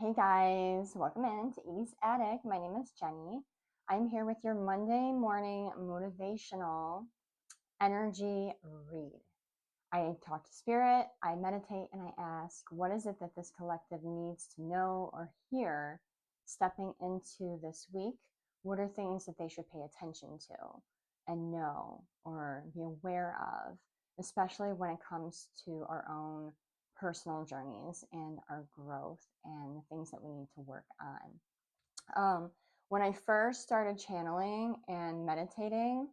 Hey guys, welcome in to 80s Attic. My name is Jenny. I'm here with your Monday morning motivational energy read. I talk to spirit, I meditate, and I ask, what is it that this collective needs to know or hear stepping into this week? What are things that they should pay attention to and know or be aware of, especially when it comes to our own personal journeys and our growth and the things that we need to work on. When I first started channeling and meditating,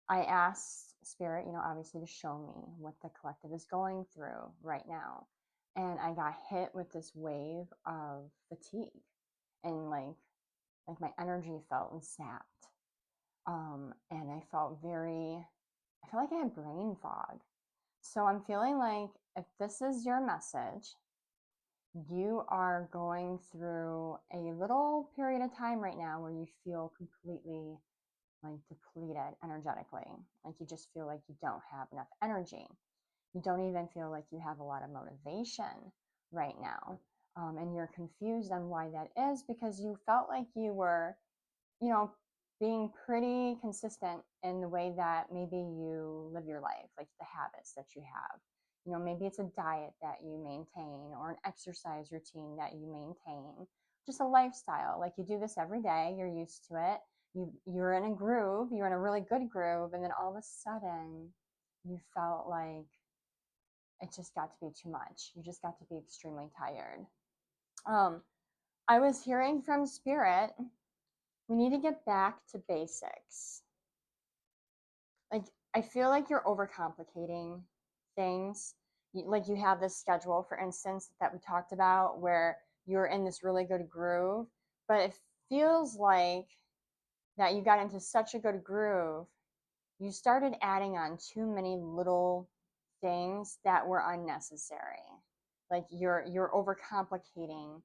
I asked Spirit, obviously to show me what the collective is going through right now. And I got hit with this wave of fatigue and like my energy felt sapped. And I felt like I had brain fog. So I'm feeling like if this is your message, you are going through a little period of time right now where you feel completely like depleted energetically. Like you just feel like you don't have enough energy. You don't even feel like you have a lot of motivation right now. And you're confused on why that is because you felt like you were, you know, being pretty consistent in the way that maybe you live your life, like the habits that you have. Maybe it's a diet that you maintain or an exercise routine that you maintain, just a lifestyle. Like you do this every day, you're used to it. You're in a groove, you're in a really good groove, and then all of a sudden you felt like it just got to be too much. You just got to be extremely tired. I was hearing from Spirit, we need to get back to basics. Like, I feel like you're overcomplicating things. Like, you have this schedule, for instance, that we talked about where you're in this really good groove, but it feels like that you got into such a good groove, you started adding on too many little things that were unnecessary. Like you're overcomplicating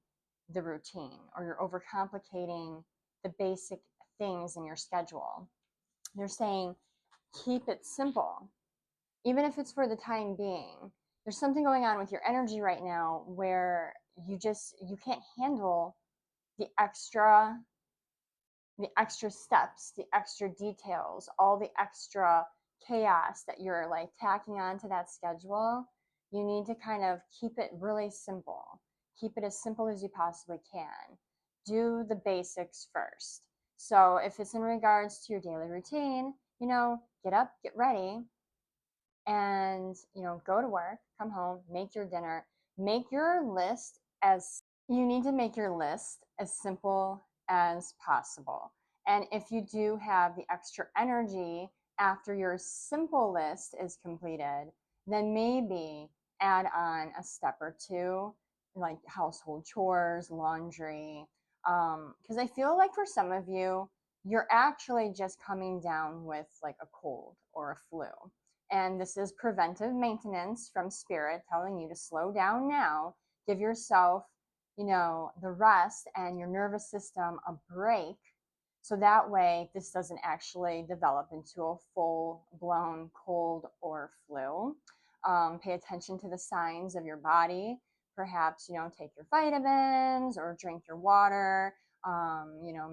the routine, or you're overcomplicating the basic things in your schedule. They're saying keep it simple, even if it's for the time being. There's something going on with your energy right now where you can't handle the extra steps, the extra details, all the extra chaos that you're like tacking onto that schedule. You need to kind of keep it really simple. Keep it as simple as you possibly can. Do the basics first. So if it's in regards to your daily routine, get up, get ready, and go to work, come home, make your dinner, make your list as you need to make your list as simple as possible. And if you do have the extra energy after your simple list is completed, then maybe add on a step or two, like household chores, laundry. Because I feel like for some of you, you're actually just coming down with like a cold or a flu. And this is preventive maintenance from Spirit telling you to slow down now, give yourself, the rest and your nervous system a break. So that way, this doesn't actually develop into a full blown cold or flu. Pay attention to the signs of your body. Perhaps, take your vitamins or drink your water.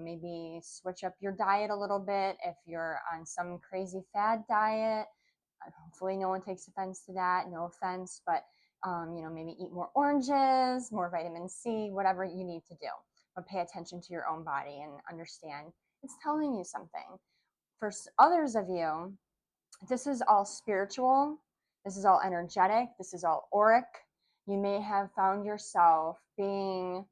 Maybe switch up your diet a little bit if you're on some crazy fad diet. Hopefully no one takes offense to that. No offense, but maybe eat more oranges, more vitamin C, whatever you need to do. But pay attention to your own body and understand it's telling you something. For others of you, this is all spiritual. This is all energetic. This is all auric. You may have found yourself being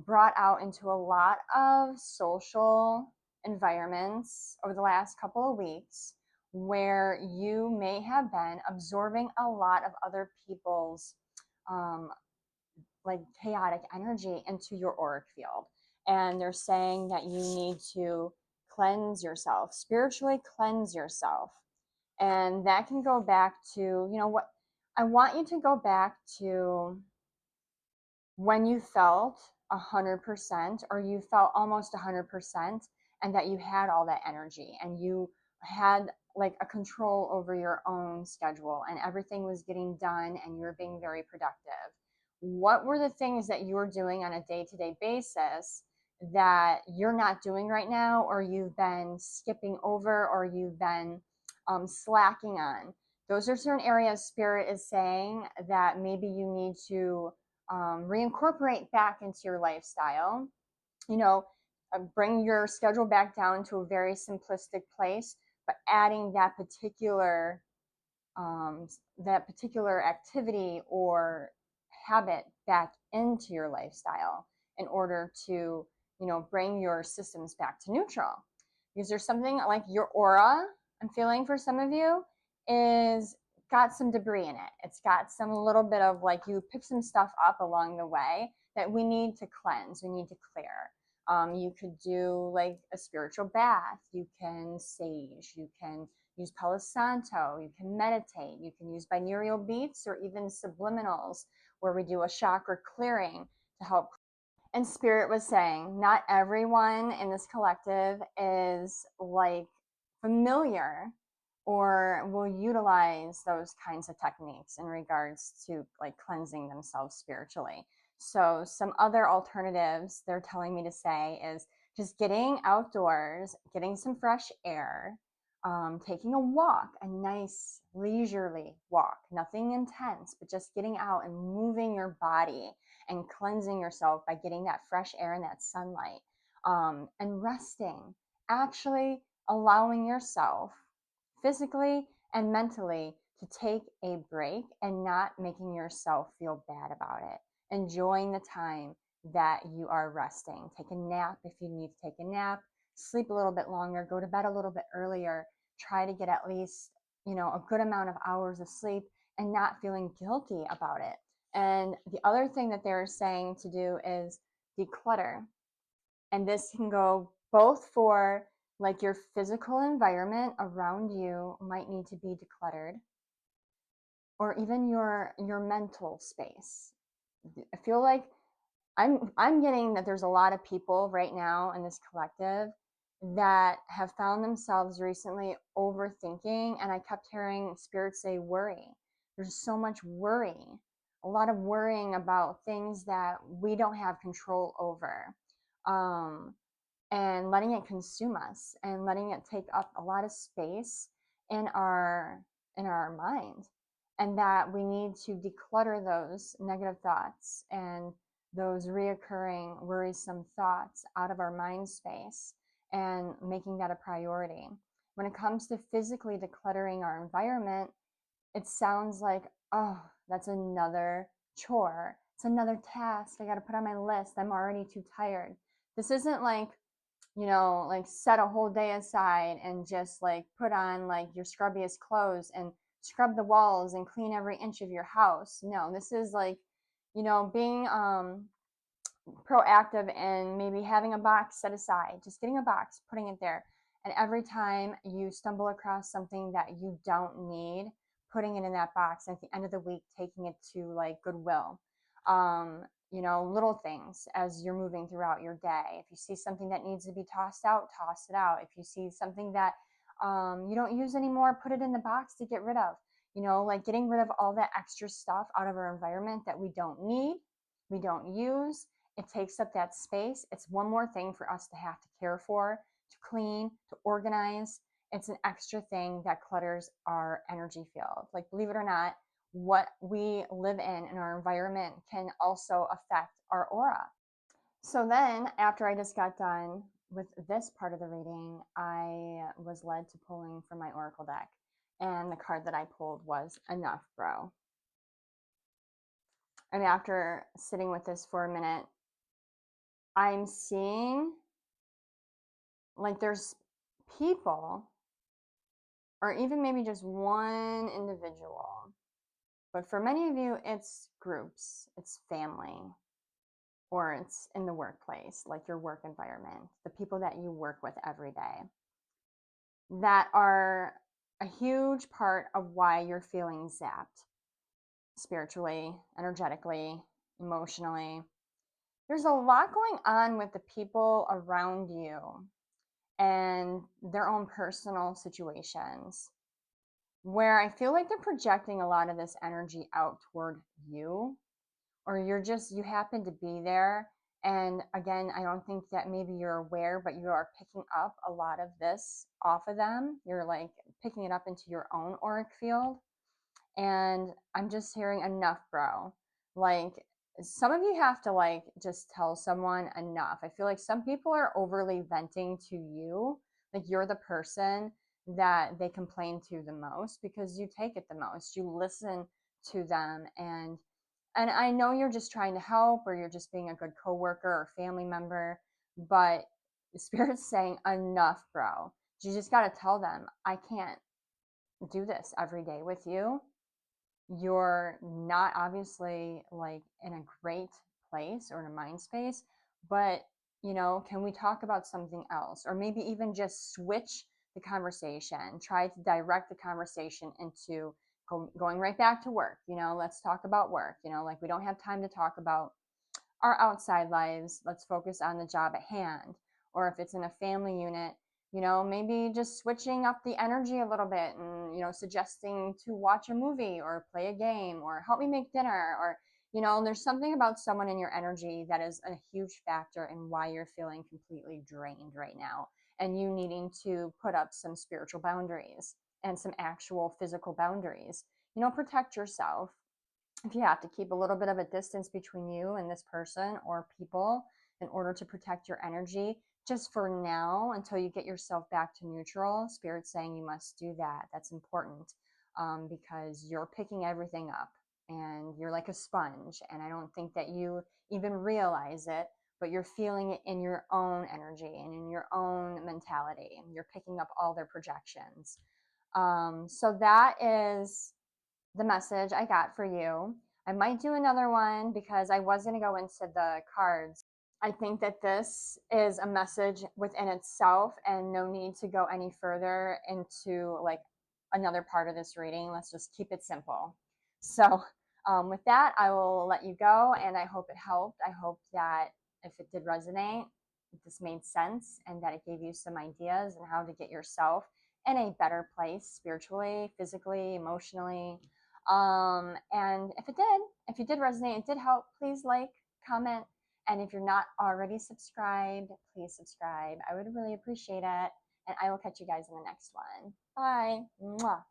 brought out into a lot of social environments over the last couple of weeks where you may have been absorbing a lot of other people's like chaotic energy into your auric field. And they're saying that you need to cleanse yourself, spiritually cleanse yourself. And that can go back to, what I want you to go back to when you felt 100% or you felt almost 100% and that you had all that energy and you had like a control over your own schedule and everything was getting done and you were being very productive. what were the things that you were doing on a day-to-day basis that you're not doing right now, or you've been skipping over, or you've been slacking on? Those are certain areas Spirit is saying that maybe you need to reincorporate back into your lifestyle. You know, bring your schedule back down to a very simplistic place, but adding um, that particular activity or habit back into your lifestyle in order to, bring your systems back to neutral. Because there's something like your aura, I'm feeling for some of you, is got some debris in it. It's got some little bit of like you pick some stuff up along the way that we need to cleanse, we need to clear. You could do like a spiritual bath. You can sage. You can use Palo Santo. You can meditate. You can use binaural beats or even subliminals, where we do a chakra clearing to help. And Spirit was saying, not everyone in this collective is like familiar or will utilize those kinds of techniques in regards to like cleansing themselves spiritually. So, some other alternatives they're telling me to say is just getting outdoors, getting some fresh air, taking a walk, a nice leisurely walk, nothing intense, but just getting out and moving your body and cleansing yourself by getting that fresh air and that sunlight, and resting, actually allowing yourself physically and mentally to take a break and not making yourself feel bad about it. Enjoying the time that you are resting. Take a nap if you need to take a nap, sleep a little bit longer, go to bed a little bit earlier, try to get at least, a good amount of hours of sleep and not feeling guilty about it. And the other thing that they're saying to do is declutter. And this can go both for like your physical environment around you might need to be decluttered, or even your mental space. I feel like I'm getting that there's a lot of people right now in this collective that have found themselves recently overthinking, and I kept hearing Spirit say worry. There's so much worry, a lot of worrying about things that we don't have control over, um, and letting it consume us and letting it take up a lot of space in our mind, and that we need to declutter those negative thoughts and those reoccurring worrisome thoughts out of our mind space and making that a priority. When it comes to physically decluttering our environment, it sounds like, oh, that's another chore. It's another task I got to put on my list. I'm already too tired. This isn't like, like set a whole day aside and just like put on like your scrubbiest clothes and scrub the walls and clean every inch of your house. No, this is like, being proactive and maybe having a box set aside, just getting a box, putting it there. And every time you stumble across something that you don't need, putting it in that box. And at the end of the week, taking it to like Goodwill. Little things as you're moving throughout your day. If you see something that needs to be tossed out, toss it out. If you see something that you don't use anymore, put it in the box to get rid of. Like getting rid of all that extra stuff out of our environment that we don't need, we don't use. It takes up that space. It's one more thing for us to have to care for, to clean, to organize. It's an extra thing that clutters our energy field. Like, believe it or not, what we live in our environment can also affect our aura. So then, after I just got done with this part of the reading, I was led to pulling from my Oracle deck. And the card that I pulled was Enough, Bro. And after sitting with this for a minute, I'm seeing like there's people, or even maybe just one individual, but for many of you, it's groups, it's family, or it's in the workplace, like your work environment, the people that you work with every day, that are a huge part of why you're feeling zapped spiritually, energetically, emotionally. There's a lot going on with the people around you and their own personal situations, where I feel like they're projecting a lot of this energy out toward you, or you happen to be there. And again, I don't think that maybe you're aware, but you are picking up a lot of this off of them. You're like picking it up into your own auric field. And I'm just hearing enough, bro. Like, some of you have to like just tell someone enough. I feel like some people are overly venting to you. Like, you're the person that they complain to the most because you take it the most. You listen to them, and I know you're just trying to help, or you're just being a good coworker or family member, but the Spirit's saying enough, bro. You just got to tell them, I can't do this every day with you. You're not obviously like in a great place or in a mind space, but can we talk about something else? Or maybe even just switch the conversation, try to direct the conversation into going right back to work. Let's talk about work. Like, we don't have time to talk about our outside lives. Let's focus on the job at hand. Or if it's in a family unit, maybe just switching up the energy a little bit and, suggesting to watch a movie or play a game or help me make dinner. Or, there's something about someone in your energy that is a huge factor in why you're feeling completely drained right now, and you needing to put up some spiritual boundaries and some actual physical boundaries. Protect yourself. If you have to keep a little bit of a distance between you and this person or people in order to protect your energy, just for now, until you get yourself back to neutral, Spirit's saying you must do that. That's important, because you're picking everything up and you're like a sponge. And I don't think that you even realize it, but you're feeling it in your own energy and in your own mentality. You're picking up all their projections. So that is the message I got for you. I might do another one because I was going to go into the cards. I think that this is a message within itself and no need to go any further into like another part of this reading. Let's just keep it simple. So, with that, I will let you go, and I hope it helped. I hope that if it did resonate, this made sense and that it gave you some ideas on how to get yourself in a better place spiritually, physically, emotionally. And if you did resonate, it did help, please like, comment, and if you're not already subscribed, please subscribe. I would really appreciate it. And I will catch you guys in the next one. Bye. Mwah.